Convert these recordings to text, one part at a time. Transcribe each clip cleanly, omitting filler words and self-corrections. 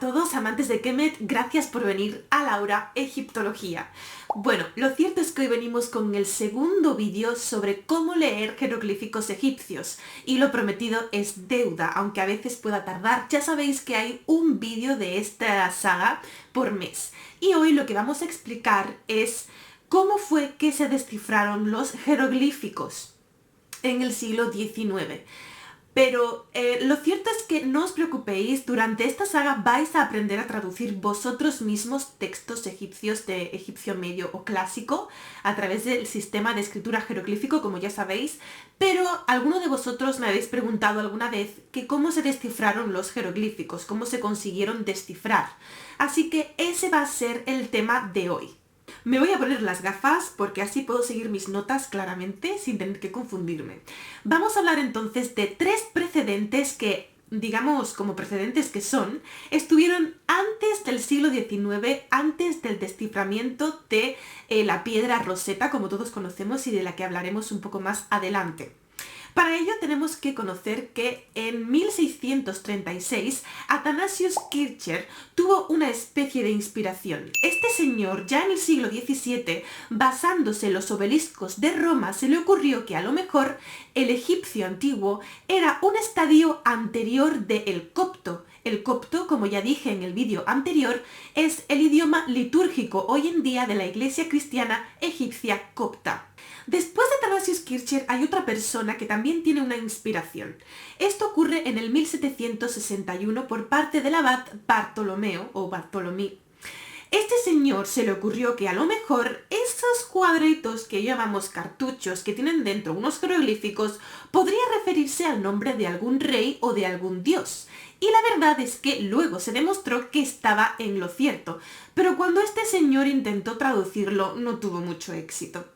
todos amantes de Kemet, gracias por venir a Laura Egiptología. Bueno, lo cierto es que hoy venimos con el segundo vídeo sobre cómo leer jeroglíficos egipcios y lo prometido es deuda, aunque a veces pueda tardar. Ya sabéis que hay un vídeo de esta saga por mes y hoy lo que vamos a explicar es cómo fue que se descifraron los jeroglíficos en el siglo XIX. Pero lo cierto es que no os preocupéis, durante esta saga vais a aprender a traducir vosotros mismos textos egipcios de egipcio medio o clásico a través del sistema de escritura jeroglífico, como ya sabéis, pero alguno de vosotros me habéis preguntado alguna vez que cómo se descifraron los jeroglíficos, cómo se consiguieron descifrar. Así que ese va a ser el tema de hoy. Me voy a poner las gafas porque así puedo seguir mis notas claramente sin tener que confundirme. Vamos a hablar entonces de tres precedentes que, digamos como precedentes que son, estuvieron antes del siglo XIX, antes del desciframiento de la piedra Rosetta, como todos conocemos y de la que hablaremos un poco más adelante. Para ello tenemos que conocer que en 1636 Athanasius Kircher tuvo una especie de inspiración. Este señor, ya en el siglo XVII, basándose en los obeliscos de Roma, se le ocurrió que a lo mejor el egipcio antiguo era un estadio anterior del copto. El copto, como ya dije en el vídeo anterior, es el idioma litúrgico hoy en día de la iglesia cristiana egipcia copta. Después de Athanasius Kircher hay otra persona que también tiene una inspiración. Esto ocurre en el 1761 por parte del abad Bartolomeo o Bartolomé. Este señor se le ocurrió que a lo mejor esos cuadritos que llamamos cartuchos que tienen dentro unos jeroglíficos podría referirse al nombre de algún rey o de algún dios. Y la verdad es que luego se demostró que estaba en lo cierto, pero cuando este señor intentó traducirlo no tuvo mucho éxito.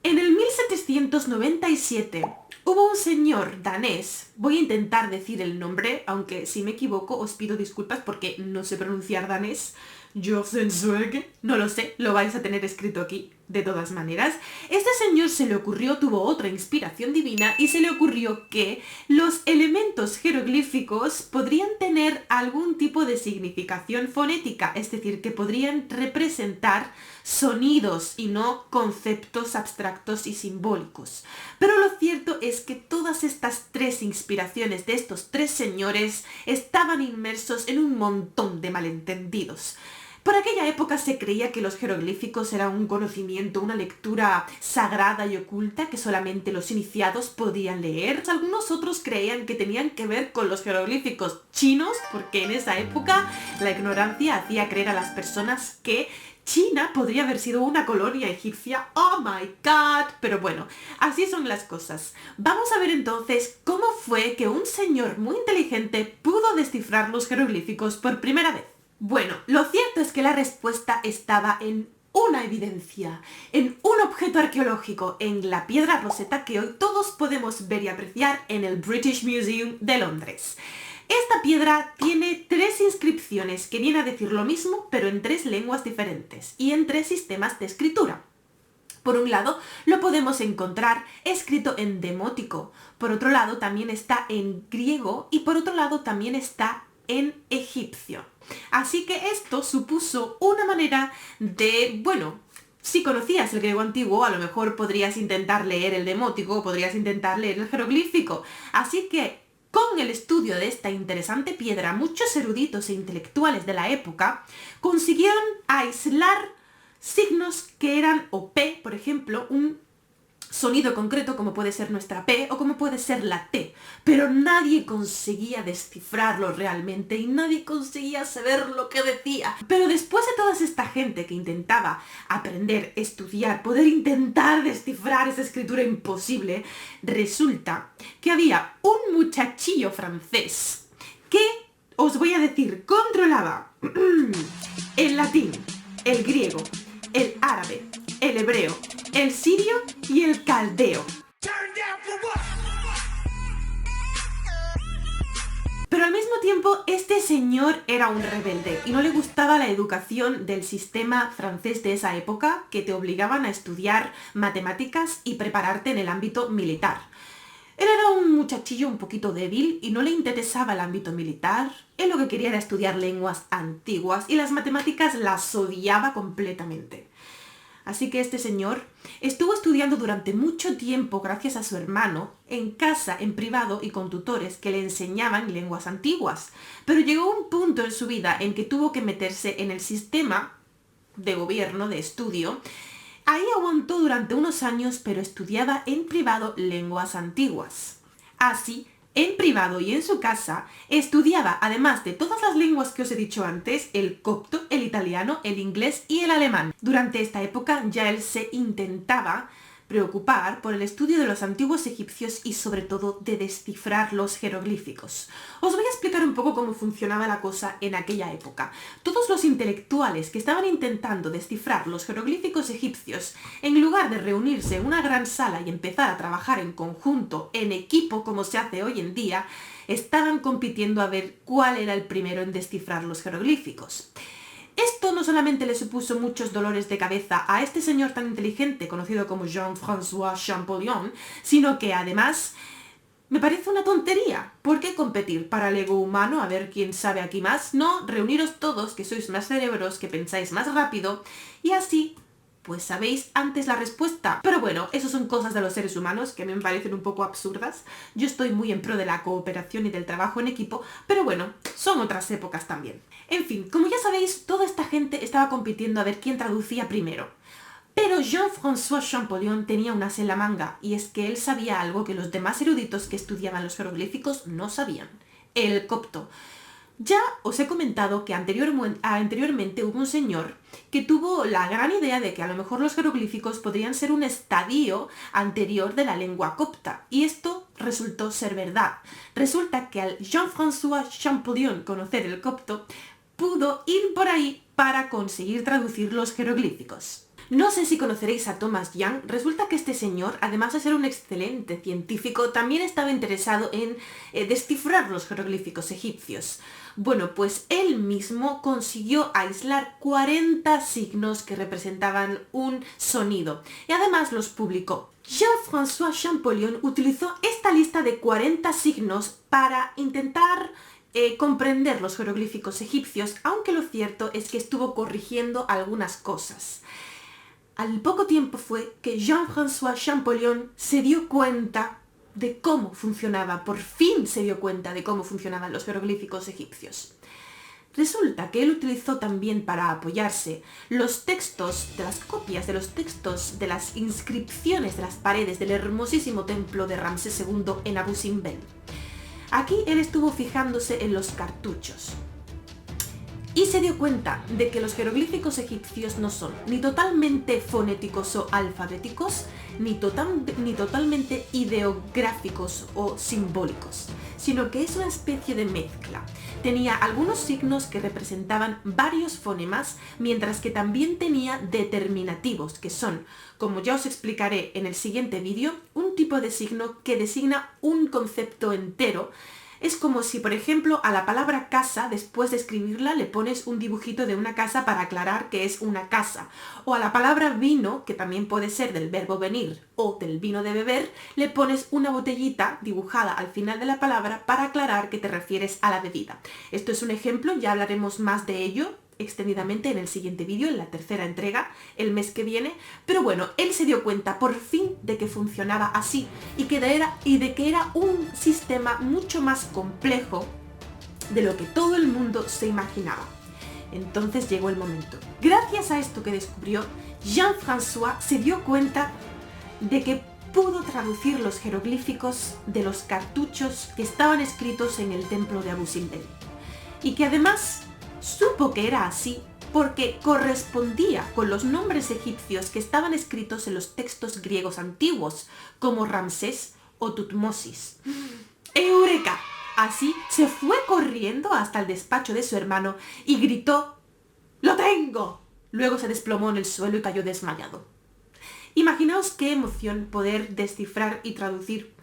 En el 1797 hubo un señor danés, voy a intentar decir el nombre, aunque si me equivoco os pido disculpas porque no sé pronunciar danés. No lo sé, lo vais a tener escrito aquí, de todas maneras. Este señor se le ocurrió, tuvo otra inspiración divina y se le ocurrió que los elementos jeroglíficos podrían tener algún tipo de significación fonética, es decir, que podrían representar sonidos y no conceptos abstractos y simbólicos. Pero lo cierto es que todas estas tres inspiraciones de estos tres señores estaban inmersos en un montón de malentendidos. Por aquella época se creía que los jeroglíficos eran un conocimiento, una lectura sagrada y oculta que solamente los iniciados podían leer. Algunos otros creían que tenían que ver con los jeroglíficos chinos, porque en esa época la ignorancia hacía creer a las personas que China podría haber sido una colonia egipcia. ¡Oh my God! Pero bueno, así son las cosas. Vamos a ver entonces cómo fue que un señor muy inteligente pudo descifrar los jeroglíficos por primera vez. Bueno, lo cierto es que la respuesta estaba en una evidencia, en un objeto arqueológico, en la piedra Rosetta que hoy todos podemos ver y apreciar en el British Museum de Londres. Esta piedra tiene tres inscripciones que vienen a decir lo mismo, pero en tres lenguas diferentes y en tres sistemas de escritura. Por un lado, lo podemos encontrar escrito en demótico, por otro lado también está en griego y por otro lado también está en egipcio. Así que esto supuso una manera de, bueno, si conocías el griego antiguo, a lo mejor podrías intentar leer el demótico, podrías intentar leer el jeroglífico. Así que con el estudio de esta interesante piedra, muchos eruditos e intelectuales de la época consiguieron aislar signos que eran, o P, por ejemplo, un sonido concreto como puede ser nuestra P o como puede ser la T, pero nadie conseguía descifrarlo realmente y nadie conseguía saber lo que decía. Pero después de toda esta gente que intentaba aprender, estudiar, poder intentar descifrar esa escritura imposible, resulta que había un muchachillo francés que, os voy a decir, controlaba el latín, el griego, el árabe, el hebreo, el sirio y el caldeo. Pero al mismo tiempo este señor era un rebelde y no le gustaba la educación del sistema francés de esa época, que te obligaban a estudiar matemáticas y prepararte en el ámbito militar. Él era un muchachillo un poquito débil y no le interesaba el ámbito militar. Él lo que quería era estudiar lenguas antiguas y las matemáticas las odiaba completamente. Así que este señor estuvo estudiando durante mucho tiempo gracias a su hermano, en casa, en privado y con tutores que le enseñaban lenguas antiguas. Pero llegó un punto en su vida en que tuvo que meterse en el sistema de gobierno, de estudio. Ahí aguantó durante unos años, pero estudiaba en privado lenguas antiguas. Así, en privado y en su casa, estudiaba, además de todas las lenguas que os he dicho antes, el copto, el italiano, el inglés y el alemán. Durante esta época ya él se intentaba preocupar por el estudio de los antiguos egipcios y sobre todo de descifrar los jeroglíficos. Os voy a explicar un poco cómo funcionaba la cosa en aquella época. Todos los intelectuales que estaban intentando descifrar los jeroglíficos egipcios, en lugar de reunirse en una gran sala y empezar a trabajar en conjunto, en equipo como se hace hoy en día, estaban compitiendo a ver cuál era el primero en descifrar los jeroglíficos. Esto no solamente le supuso muchos dolores de cabeza a este señor tan inteligente, conocido como Jean-François Champollion, sino que además me parece una tontería. ¿Por qué competir para el ego humano a ver quién sabe aquí más? No, reuniros todos, que sois más cerebros, que pensáis más rápido, y así pues sabéis antes la respuesta. Pero bueno, eso son cosas de los seres humanos que a mí me parecen un poco absurdas. Yo estoy muy en pro de la cooperación y del trabajo en equipo, pero bueno, son otras épocas también. En fin, como ya sabéis, toda esta gente estaba compitiendo a ver quién traducía primero. Pero Jean-François Champollion tenía un as en la manga, y es que él sabía algo que los demás eruditos que estudiaban los jeroglíficos no sabían: el copto. Ya os he comentado que anteriormente hubo un señor que tuvo la gran idea de que a lo mejor los jeroglíficos podrían ser un estadio anterior de la lengua copta, y esto resultó ser verdad. Resulta que al Jean-François Champollion conocer el copto, pudo ir por ahí para conseguir traducir los jeroglíficos. No sé si conoceréis a Thomas Young. Resulta que este señor, además de ser un excelente científico, también estaba interesado en descifrar los jeroglíficos egipcios. Bueno, pues él mismo consiguió aislar 40 signos que representaban un sonido y además los publicó. Jean-François Champollion utilizó esta lista de 40 signos para intentar comprender los jeroglíficos egipcios, aunque lo cierto es que estuvo corrigiendo algunas cosas. Al poco tiempo fue que Jean-François Champollion se dio cuenta de cómo funcionaba, por fin se dio cuenta de cómo funcionaban los jeroglíficos egipcios. Resulta que él utilizó también para apoyarse los textos de las copias de los textos de las inscripciones de las paredes del hermosísimo templo de Ramsés II en Abu Simbel. Aquí él estuvo fijándose en los cartuchos y se dio cuenta de que los jeroglíficos egipcios no son ni totalmente fonéticos o alfabéticos, ni totalmente ideográficos o simbólicos, sino que es una especie de mezcla. Tenía algunos signos que representaban varios fonemas, mientras que también tenía determinativos, que son, como ya os explicaré en el siguiente vídeo, un tipo de signo que designa un concepto entero. Es como si, por ejemplo, a la palabra casa, después de escribirla, le pones un dibujito de una casa para aclarar que es una casa. O a la palabra vino, que también puede ser del verbo venir o del vino de beber, le pones una botellita dibujada al final de la palabra para aclarar que te refieres a la bebida. Esto es un ejemplo, ya hablaremos más de ello extendidamente en el siguiente vídeo, en la tercera entrega, el mes que viene. Pero bueno, él se dio cuenta por fin de que funcionaba así y de que era un sistema mucho más complejo de lo que todo el mundo se imaginaba. Entonces llegó el momento. Gracias a esto que descubrió, Jean-François se dio cuenta de que pudo traducir los jeroglíficos de los cartuchos que estaban escritos en el templo de Abu Simbel. Y que además supo que era así porque correspondía con los nombres egipcios que estaban escritos en los textos griegos antiguos, como Ramsés o Tutmosis. ¡Eureka! Así se fue corriendo hasta el despacho de su hermano y gritó: ¡Lo tengo! Luego se desplomó en el suelo y cayó desmayado. Imaginaos qué emoción poder descifrar y traducir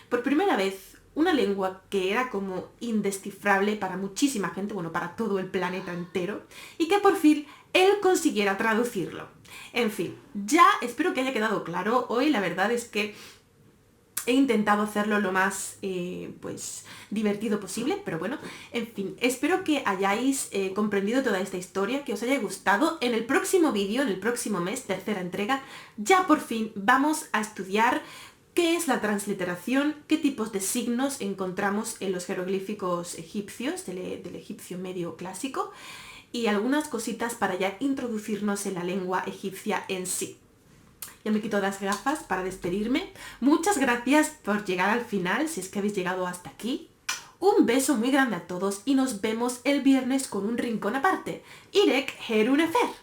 por primera vez una lengua que era como indescifrable para muchísima gente, bueno, para todo el planeta entero, y que por fin él consiguiera traducirlo. En fin, ya espero que haya quedado claro. Hoy la verdad es que he intentado hacerlo lo más pues divertido posible, pero bueno, en fin, espero que hayáis comprendido toda esta historia, que os haya gustado. En el próximo vídeo, en el próximo mes, tercera entrega, ya por fin vamos a estudiar qué es la transliteración, qué tipos de signos encontramos en los jeroglíficos egipcios, del egipcio medio clásico, y algunas cositas para ya introducirnos en la lengua egipcia en sí. Ya me quito las gafas para despedirme. Muchas gracias por llegar al final, si es que habéis llegado hasta aquí. Un beso muy grande a todos y nos vemos el viernes con un rincón aparte. Irek Herunefer.